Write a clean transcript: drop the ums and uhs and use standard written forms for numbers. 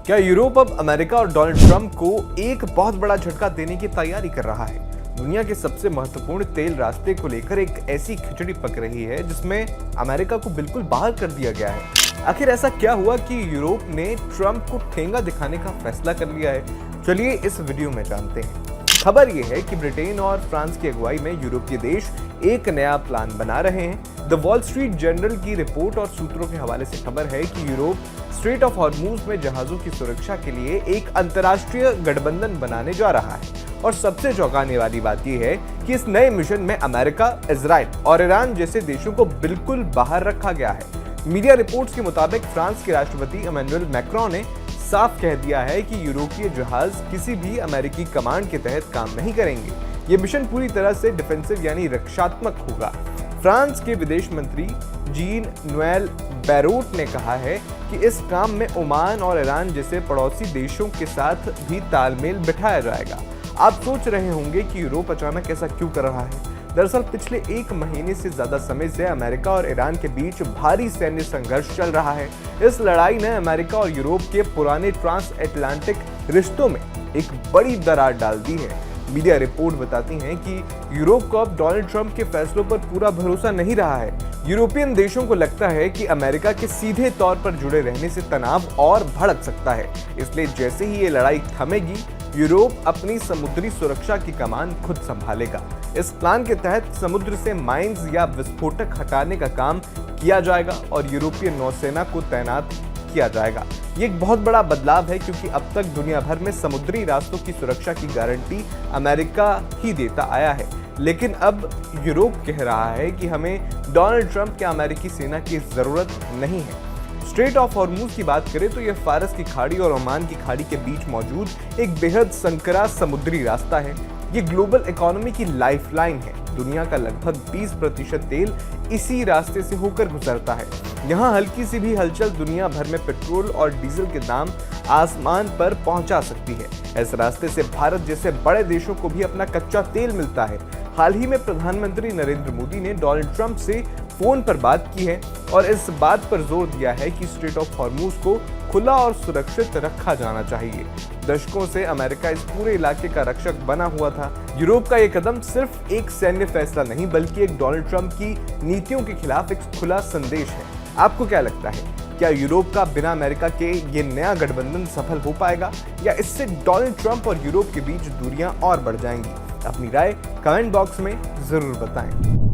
क्या यूरोप अब अमेरिका और डोनाल्ड ट्रंप को एक बहुत बड़ा झटका देने की तैयारी कर रहा है? दुनिया के सबसे महत्वपूर्ण तेल रास्ते को लेकर एक ऐसी खिचड़ी पक रही है जिसमें अमेरिका को बिल्कुल बाहर कर दिया गया है। आखिर ऐसा क्या हुआ कि यूरोप ने ट्रंप को ठेंगा दिखाने का फैसला कर लिया है? चलिए इस वीडियो में जानते हैं। खबर यह है कि ब्रिटेन और फ्रांस की अगुवाई में यूरोपीय देश एक नया प्लान बना रहे हैं। द वॉल स्ट्रीट जर्नल की रिपोर्ट और सूत्रों के हवाले से खबर है कि यूरोप स्ट्रेट ऑफ हॉर्मूज में जहाजों की सुरक्षा के लिए एक अंतर्राष्ट्रीय गठबंधन बनाने जा रहा है। और सबसे चौंकाने वाली बात यह है कि इस नए मिशन में अमेरिका, इजराइल और ईरान जैसे देशों को बिल्कुल बाहर रखा गया है। मीडिया रिपोर्ट्स के मुताबिक फ्रांस के राष्ट्रपति इमैनुअल मैक्रों ने साफ कह दिया है कि यूरोपीय जहाज किसी भी अमेरिकी कमांड के तहत काम नहीं करेंगे। ये मिशन पूरी तरह से डिफेंसिव यानी रक्षात्मक होगा। फ्रांस के विदेश मंत्री जीन नोएल बैरूट ने कहा है कि इस काम में ओमान और ईरान जैसे पड़ोसी देशों के साथ भी तालमेल बिठाया जाएगा। आप सोच रहे होंगे कि यूरोप अचानक ऐसा क्यों कर रहा है? दरअसल पिछले एक महीने से ज्यादा समय से अमेरिका और ईरान के बीच भारी सैन्य संघर्ष चल रहा है। इस लड़ाई ने अमेरिका और यूरोप के पुराने ट्रांस अटलांटिक रिश्तों में एक बड़ी दरार डाल दी है। मीडिया रिपोर्ट बताती हैं कि यूरोप को अब डोनाल्ड ट्रंप के फैसलों पर पूरा भरोसा नहीं रहा है। यूरोपियन देशों को लगता है कि अमेरिका के सीधे तौर पर जुड़े रहने से तनाव और भड़क सकता है। इसलिए जैसे ही ये लड़ाई थमेगी, यूरोप अपनी समुद्री सुरक्षा की कमान खुद संभालेगा। इस प्लान के तहत समुद्र से माइंस या विस्फोटक हटाने का काम किया जाएगा और यूरोपीय नौसेना को तैनात किया जाएगा। ये एक बहुत बड़ा बदलाव है क्योंकि अब तक दुनिया भर में समुद्री रास्तों की सुरक्षा की गारंटी अमेरिका ही देता आया है, लेकिन अब यूरोप कह रहा है कि हमें डोनाल्ड ट्रंप के अमेरिकी सेना की जरूरत नहीं है। स्ट्रेट ऑफ हॉर्मूज की बात करें तो यह फारस की खाड़ी और ओमान की खाड़ी के बीच मौजूद एक बेहद संकरा समुद्री रास्ता है। ये ग्लोबल इकोनॉमी की लाइफलाइन है। दुनिया का लगभग 20% तेल इसी रास्ते से होकर गुजरता है। यहाँ हल्की सी भी हलचल दुनिया भर में पेट्रोल और डीजल के दाम आसमान पर पहुंचा सकती है। इस रास्ते से भारत जैसे बड़े देशों को भी अपना कच्चा तेल मिलता है। हाल ही में प्रधानमंत्री नरेंद्र मोदी ने डोनाल्ड ट्रंप से फोन पर बात की है और इस बात पर जोर दिया है कि स्ट्रेट ऑफ हॉर्मूज को खुला और सुरक्षित रखा जाना चाहिए। दशकों से अमेरिका इस पूरे इलाके का रक्षक बना हुआ था। यूरोप का ये कदम सिर्फ एक सैन्य फैसला नहीं बल्कि एक डोनाल्ड ट्रंप की नीतियों के खिलाफ एक खुला संदेश है। आपको क्या लगता है? क्या यूरोप का बिना अमेरिका के ये नया गठबंधन सफल हो पाएगा या इससे डोनाल्ड ट्रंप और यूरोप के बीच दूरियां और बढ़ जाएंगी? अपनी राय कमेंट बॉक्स में जरूर बताएं।